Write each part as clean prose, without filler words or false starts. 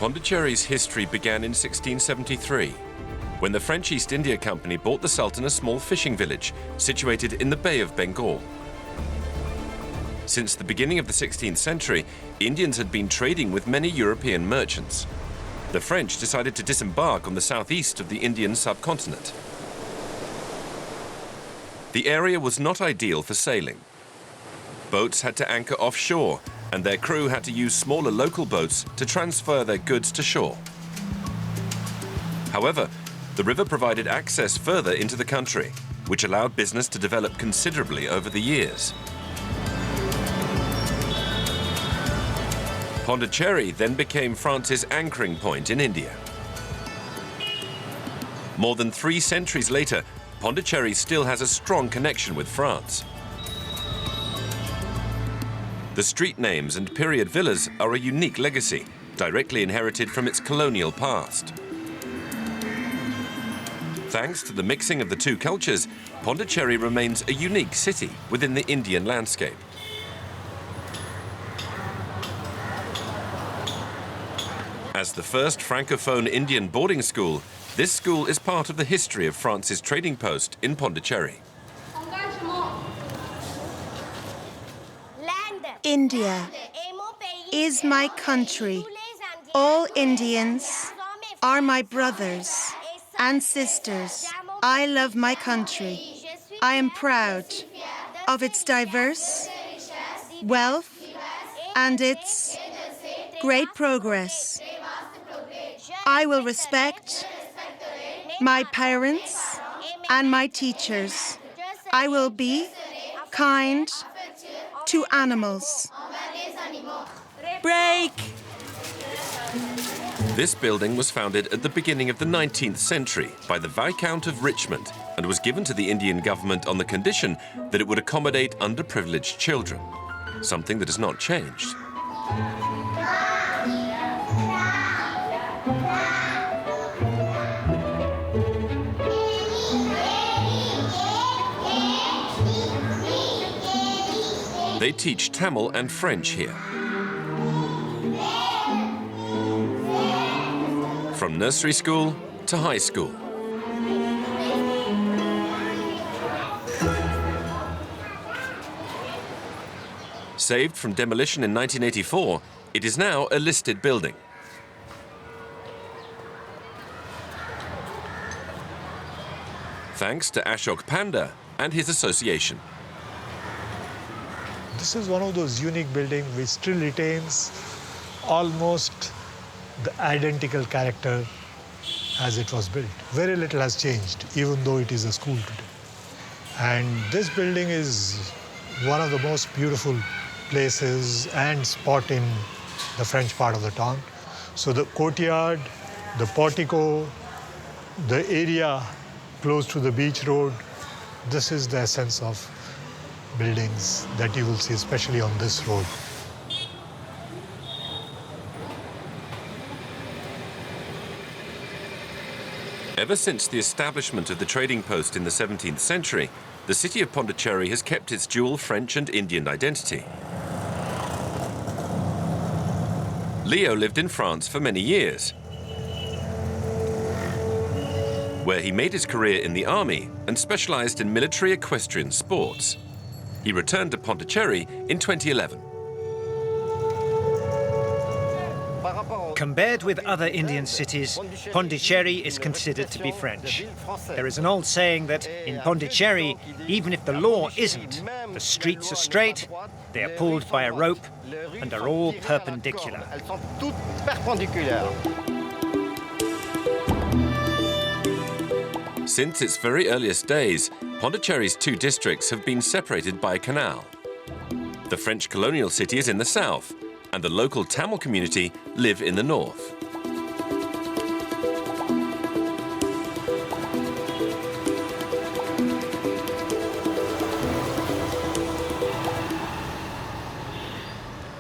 Pondicherry's history began in 1673, when the French East India Company bought the Sultan a small fishing village situated in the Bay of Bengal. Since the beginning of the 16th century, Indians had been trading with many European merchants. The French decided to disembark on the southeast of the Indian subcontinent. The area was not ideal for sailing. Boats had to anchor offshore, and their crew had to use smaller local boats to transfer their goods to shore. However, the river provided access further into the country, which allowed business to develop considerably over the years. Pondicherry then became France's anchoring point in India. More than 3 centuries later, Pondicherry still has a strong connection with France. The street names and period villas are a unique legacy, directly inherited from its colonial past. Thanks to the mixing of the two cultures, Pondicherry remains a unique city within the Indian landscape. As the first francophone Indian boarding school, this school is part of the history of France's trading post in Pondicherry. India is my country. All Indians are my brothers and sisters. I love my country. I am proud of its diverse wealth and its great progress. I will respect my parents and my teachers. I will be kind to animals. Break! This building was founded at the beginning of the 19th century by the Viscount of Richmond and was given to the Indian government on the condition that it would accommodate underprivileged children, something that has not changed. They teach Tamil and French here. From nursery school to high school. Saved from demolition in 1984, it is now a listed building. Thanks to Ashok Panda and his association. This is one of those unique buildings which still retains almost the identical character as it was built. Very little has changed, even though it is a school today. And this building is one of the most beautiful places and spot in the French part of the town. So the courtyard, the portico, the area close to the beach road, this is the essence of buildings that you will see, especially on this road. Ever since the establishment of the trading post in the 17th century, the city of Pondicherry has kept its dual French and Indian identity. Leo lived in France for many years, where he made his career in the army and specialized in military equestrian sports. He returned to Pondicherry in 2011. Compared with other Indian cities, Pondicherry is considered to be French. There is an old saying that in Pondicherry, even if the law isn't, the streets are straight, they are pulled by a rope, and are all perpendicular. Since its very earliest days, Pondicherry's 2 districts have been separated by a canal. The French colonial city is in the south, and the local Tamil community live in the north.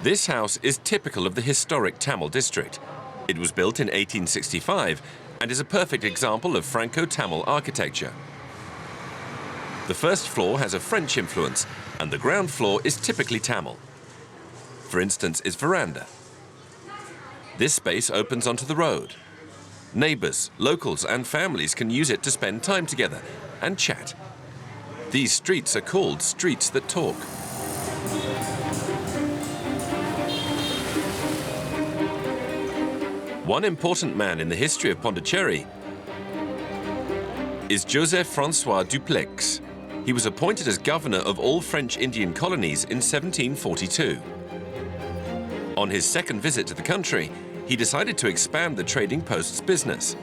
This house is typical of the historic Tamil district. It was built in 1865 and is a perfect example of Franco-Tamil architecture. The first floor has a French influence, and the ground floor is typically Tamil. For instance, its veranda. This space opens onto the road. Neighbours, locals and families can use it to spend time together and chat. These streets are called streets that talk. One important man in the history of Pondicherry is Joseph-François Dupleix. He was appointed as governor of all French Indian colonies in 1742. On his second visit to the country, he decided to expand the trading post's business.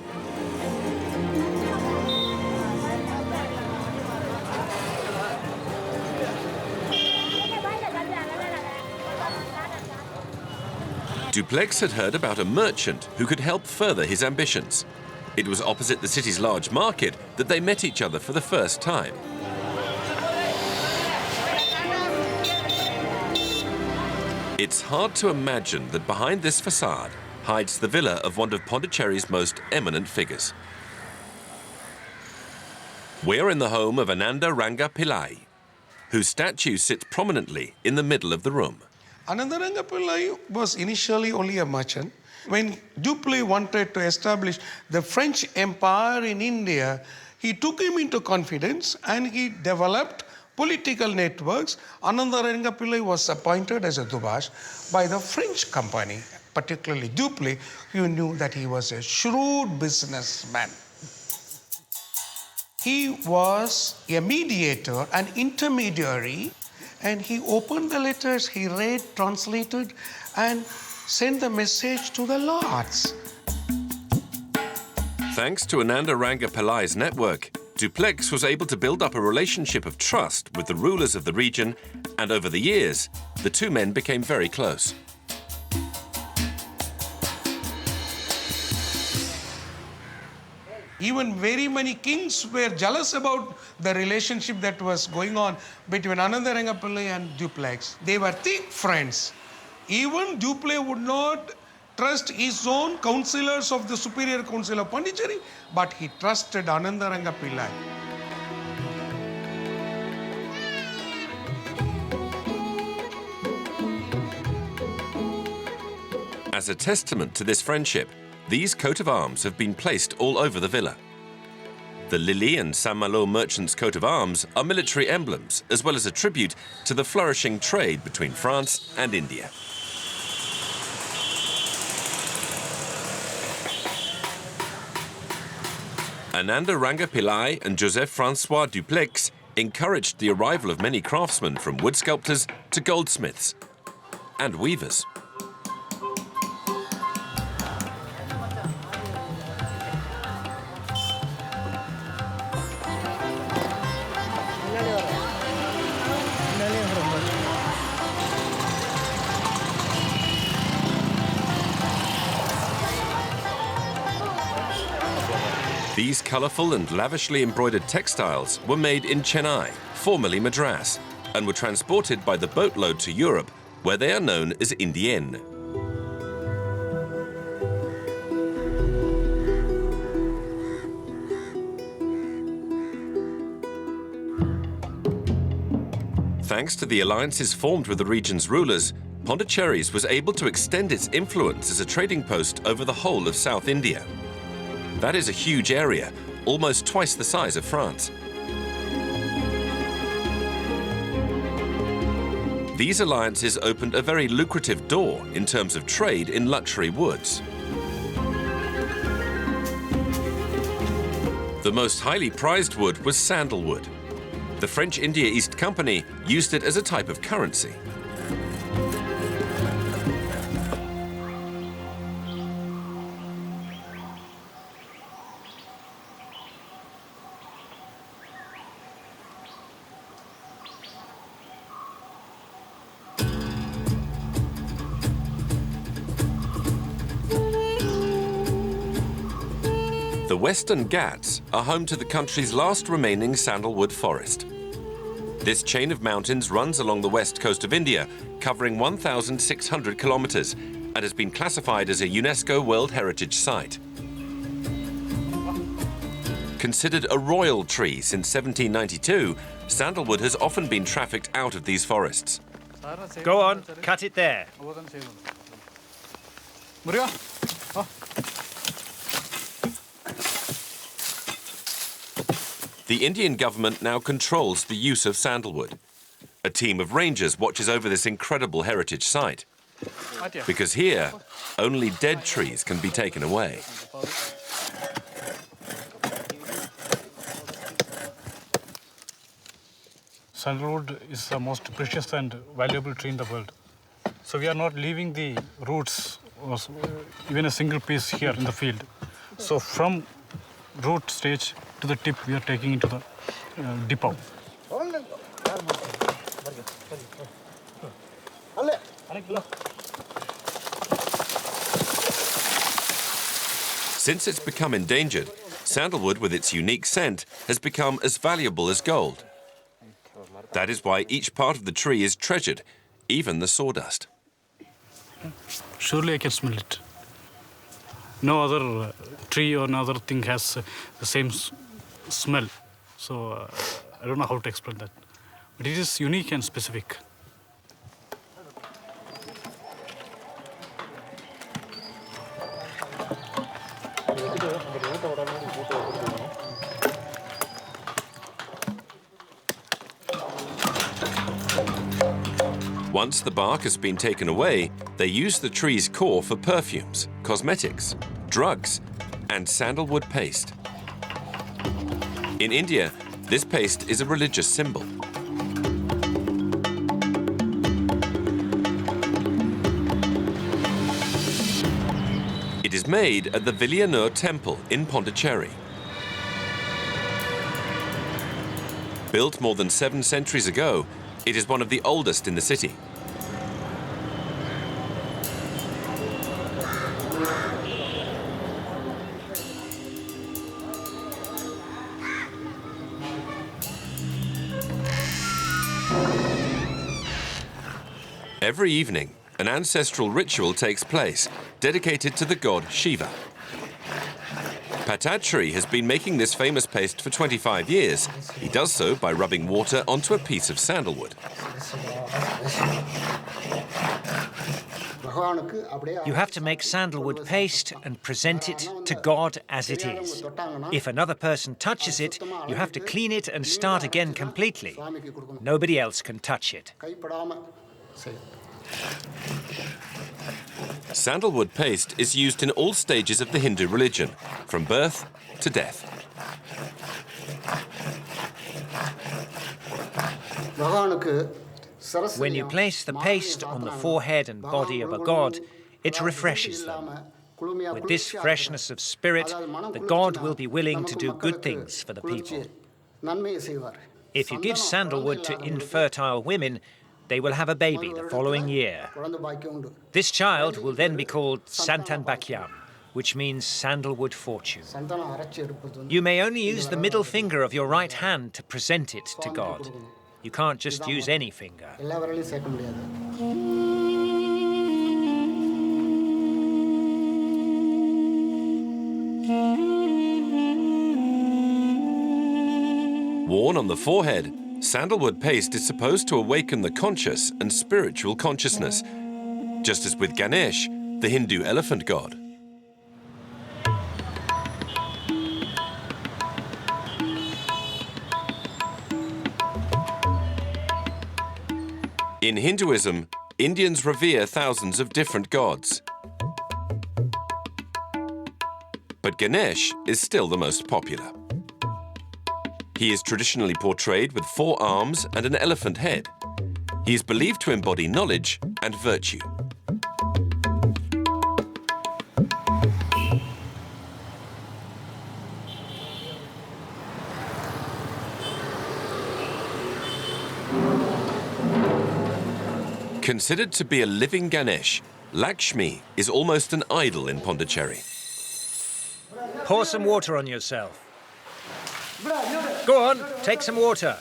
Dupleix had heard about a merchant who could help further his ambitions. It was opposite the city's large market that they met each other for the first time. It's hard to imagine that behind this facade hides the villa of one of Pondicherry's most eminent figures. We're in the home of Ananda Ranga Pillai, whose statue sits prominently in the middle of the room. Ananda Ranga Pillai was initially only a merchant. When Dupleix wanted to establish the French Empire in India, he took him into confidence and he developed political networks. Ananda Ranga Pillai was appointed as a Dubash by the French company, particularly Dupleix, who knew that he was a shrewd businessman. He was a mediator, an intermediary, and he opened the letters, he read, translated, and sent the message to the lords. Thanks to Ananda Ranga Pillai's network, Dupleix was able to build up a relationship of trust with the rulers of the region, and over the years, the two men became very close. Even very many kings were jealous about the relationship that was going on between Ananda Ranga Pillai and Dupleix. They were thick friends. Even Dupleix would not trust his own councillors of the Superior Council of Pondicherry, but he trusted Ananda Ranga Pillai. As a testament to this friendship, these coat of arms have been placed all over the villa. The Lily and Saint-Malo merchants' coat of arms are military emblems, as well as a tribute to the flourishing trade between France and India. Ananda Ranga Pillai and Joseph-François Dupleix encouraged the arrival of many craftsmen, from wood sculptors to goldsmiths and weavers. These colourful and lavishly embroidered textiles were made in Chennai, formerly Madras, and were transported by the boatload to Europe, where they are known as Indienne. Thanks to the alliances formed with the region's rulers, Pondicherry was able to extend its influence as a trading post over the whole of South India. That is a huge area, almost twice the size of France. These alliances opened a very lucrative door in terms of trade in luxury woods. The most highly prized wood was sandalwood. The French India East Company used it as a type of currency. The Western Ghats are home to the country's last remaining sandalwood forest. This chain of mountains runs along the west coast of India, covering 1,600 kilometers, and has been classified as a UNESCO World Heritage Site. Considered a royal tree since 1792, sandalwood has often been trafficked out of these forests. Go on, cut it there. The Indian government now controls the use of sandalwood. A team of rangers watches over this incredible heritage site. Because here, only dead trees can be taken away. Sandalwood is the most precious and valuable tree in the world. So we are not leaving the roots, or even a single piece here in the field. So from root stage to the tip, we are taking into the depot. Since it's become endangered, sandalwood with its unique scent has become as valuable as gold. That is why each part of the tree is treasured, even the sawdust. Surely I can smell it. No other tree or no other thing has the same smell. So I don't know how to explain that. But it is unique and specific. Once the bark has been taken away, they use the tree's core for perfumes, cosmetics, drugs, and sandalwood paste. In India, this paste is a religious symbol. It is made at the Villes temple in Pondicherry. Built more than 7 centuries ago, it is one of the oldest in the city. Every evening, an ancestral ritual takes place dedicated to the god Shiva. Patachari has been making this famous paste for 25 years. He does so by rubbing water onto a piece of sandalwood. You have to make sandalwood paste and present it to God as it is. If another person touches it, you have to clean it and start again completely. Nobody else can touch it. Sandalwood paste is used in all stages of the Hindu religion, from birth to death. When you place the paste on the forehead and body of a god, it refreshes them. With this freshness of spirit, the god will be willing to do good things for the people. If you give sandalwood to infertile women, they will have a baby the following year. This child will then be called Santan Bakyam, which means sandalwood fortune. You may only use the middle finger of your right hand to present it to God. You can't just use any finger. Worn on the forehead, sandalwood paste is supposed to awaken the conscious and spiritual consciousness, just as with Ganesh, the Hindu elephant god. In Hinduism, Indians revere thousands of different gods. But Ganesh is still the most popular. He is traditionally portrayed with 4 arms and an elephant head. He is believed to embody knowledge and virtue. Considered to be a living Ganesh, Lakshmi is almost an idol in Pondicherry. Pour some water on yourself. Go on, take some water.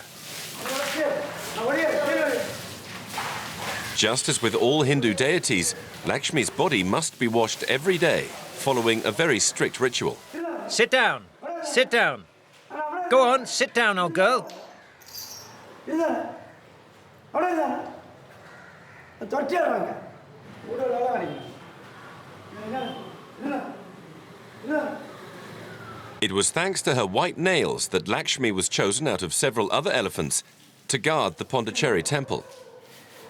Just as with all Hindu deities, Lakshmi's body must be washed every day, following a very strict ritual. Sit down. Sit down. Go on, sit down, old girl. It was thanks to her white nails that Lakshmi was chosen out of several other elephants to guard the Pondicherry temple.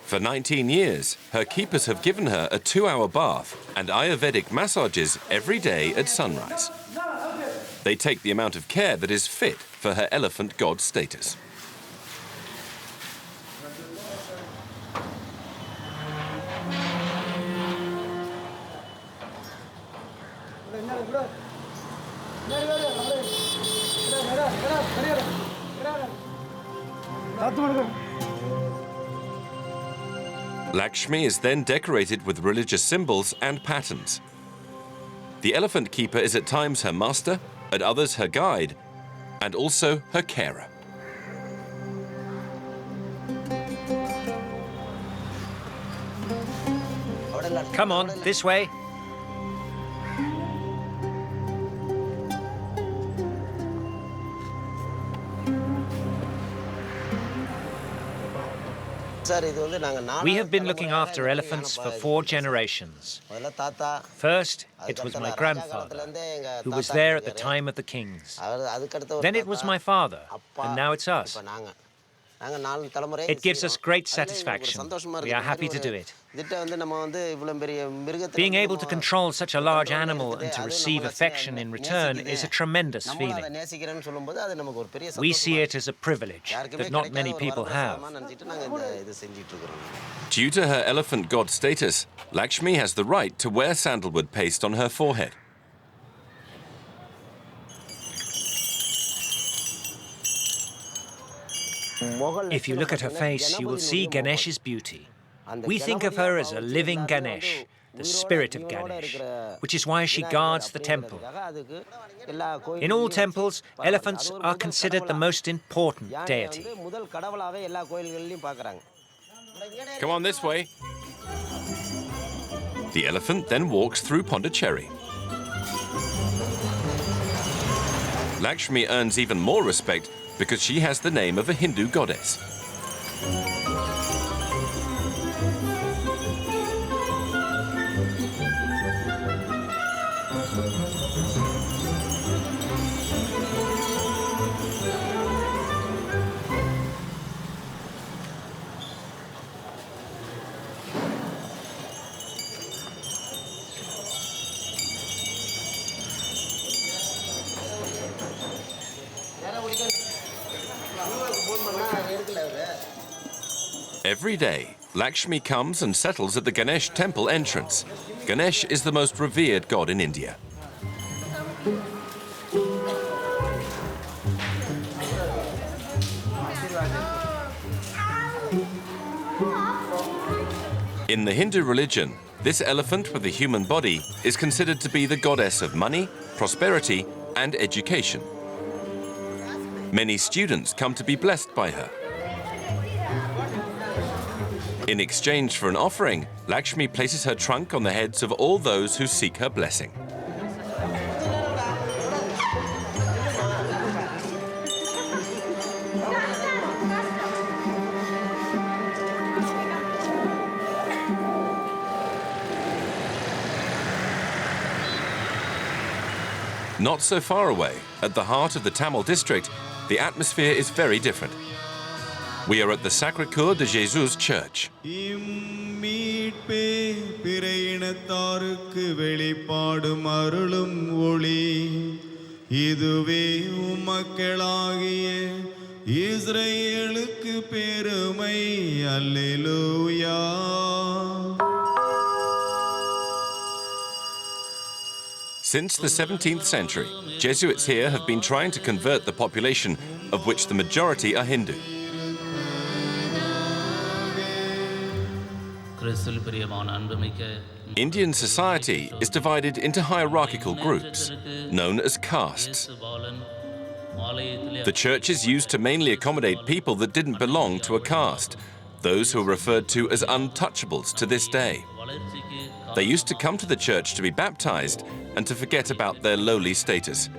For 19 years, her keepers have given her a 2-hour bath and Ayurvedic massages every day at sunrise. They take the amount of care that is fit for her elephant god status. Lakshmi is then decorated with religious symbols and patterns. The elephant keeper is at times her master, at others her guide, and also her carer. Come on, this way. We have been looking after elephants for 4 generations. First, it was my grandfather, who was there at the time of the kings. Then it was my father, and now it's us. It gives us great satisfaction. We are happy to do it. Being able to control such a large animal and to receive affection in return is a tremendous feeling. We see it as a privilege that not many people have. Due to her elephant god status, Lakshmi has the right to wear sandalwood paste on her forehead. If you look at her face, you will see Ganesh's beauty. We think of her as a living Ganesh, the spirit of Ganesh, which is why she guards the temple. In all temples, elephants are considered the most important deity. Come on this way. The elephant then walks through Pondicherry. Lakshmi earns even more respect because she has the name of a Hindu goddess. Every day, Lakshmi comes and settles at the Ganesh temple entrance. Ganesh is the most revered god in India. In the Hindu religion, this elephant with a human body is considered to be the goddess of money, prosperity, and education. Many students come to be blessed by her. In exchange for an offering, Lakshmi places her trunk on the heads of all those who seek her blessing. Not so far away, at the heart of the Tamil district, the atmosphere is very different. We are at the Sacré-Cœur de Jésus Church. Since the 17th century, Jesuits here have been trying to convert the population, of which the majority are Hindu. Indian society is divided into hierarchical groups, known as castes. The churches used to mainly accommodate people that didn't belong to a caste, those who are referred to as untouchables to this day. They used to come to the church to be baptized and to forget about their lowly status.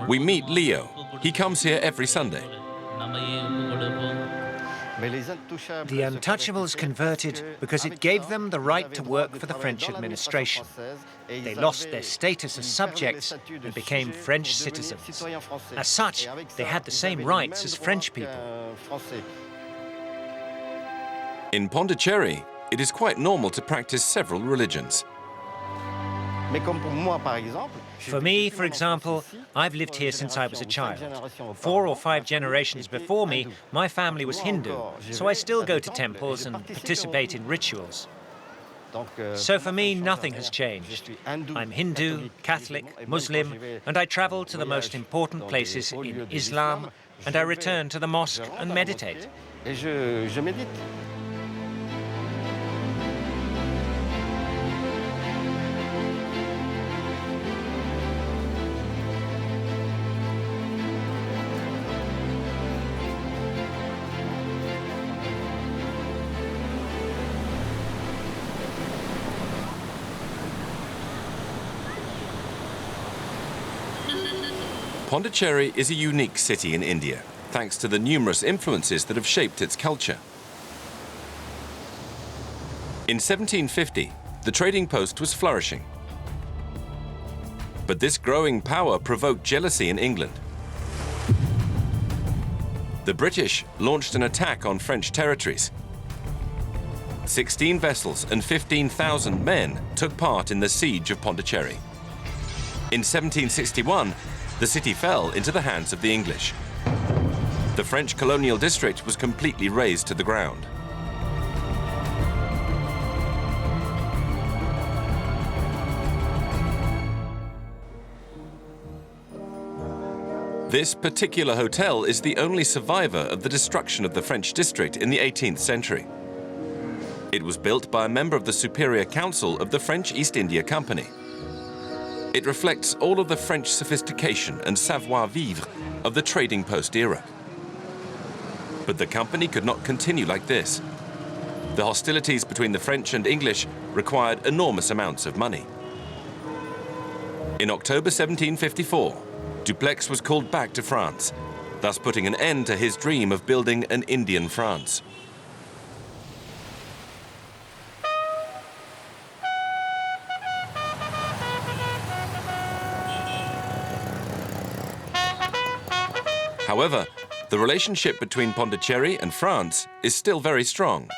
We meet Leo. He comes here every Sunday. The untouchables converted because it gave them the right to work for the French administration. They lost their status as subjects and became French citizens. As such, they had the same rights as French people. In Pondichéry, it is quite normal to practice several religions. For me, for example, I've lived here since I was a child. 4 or 5 generations before me, my family was Hindu, so I still go to temples and participate in rituals. So for me, nothing has changed. I'm Hindu, Catholic, Muslim, and I travel to the most important places in Islam, and I return to the mosque and meditate. Pondicherry is a unique city in India, thanks to the numerous influences that have shaped its culture. In 1750, the trading post was flourishing. But this growing power provoked jealousy in England. The British launched an attack on French territories. 16 vessels and 15,000 men took part in the siege of Pondicherry. In 1761, the city fell into the hands of the English. The French colonial district was completely razed to the ground. This particular hotel is the only survivor of the destruction of the French district in the 18th century. It was built by a member of the Superior Council of the French East India Company. It reflects all of the French sophistication and savoir-vivre of the trading post era. But the company could not continue like this. The hostilities between the French and English required enormous amounts of money. In October 1754, Dupleix was called back to France, thus putting an end to his dream of building an Indian France. However, the relationship between Pondicherry and France is still very strong.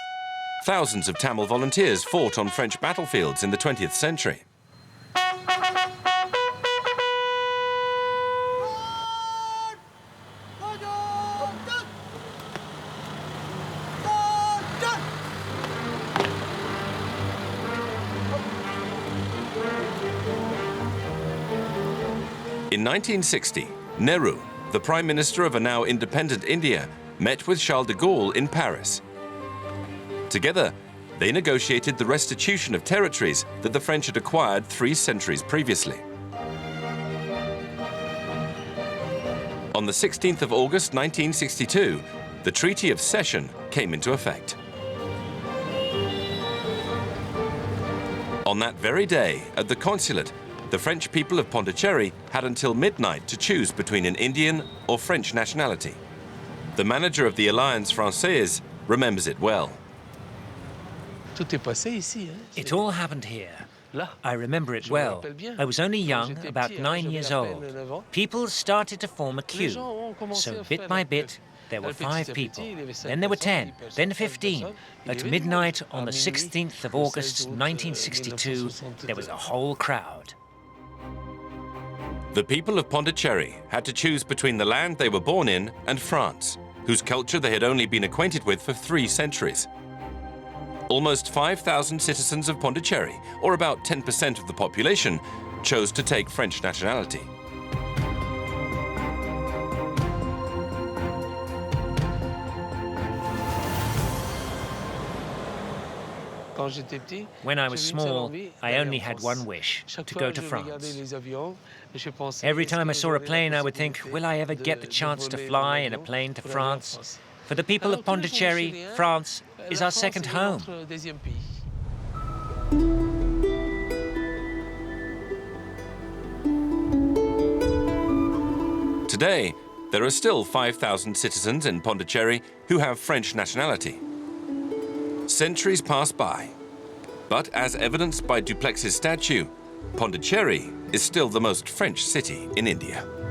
Thousands of Tamil volunteers fought on French battlefields in the 20th century. In 1960, Nehru, the Prime Minister of a now independent India, met with Charles de Gaulle in Paris. Together, they negotiated the restitution of territories that the French had acquired 3 centuries previously. On the 16th of August 1962, the Treaty of Cession came into effect. On that very day, at the consulate, the French people of Pondicherry had until midnight to choose between an Indian or French nationality. The manager of the Alliance Française remembers it well. It all happened here. I remember it well. I was only young, about 9 years old. People started to form a queue. So bit by bit, there were 5 people. Then there were 10, then 15. At midnight on the 16th of August 1962, there was a whole crowd. The people of Pondicherry had to choose between the land they were born in and France, whose culture they had only been acquainted with for 3 centuries. Almost 5,000 citizens of Pondicherry, or about 10% of the population, chose to take French nationality. When I was small, I only had one wish, to go to France. Every time I saw a plane, I would think, will I ever get the chance to fly in a plane to France? For the people of Pondicherry, France is our second home. Today, there are still 5,000 citizens in Pondicherry who have French nationality. Centuries pass by, but as evidenced by Dupleix's statue, Pondicherry is still the most French city in India.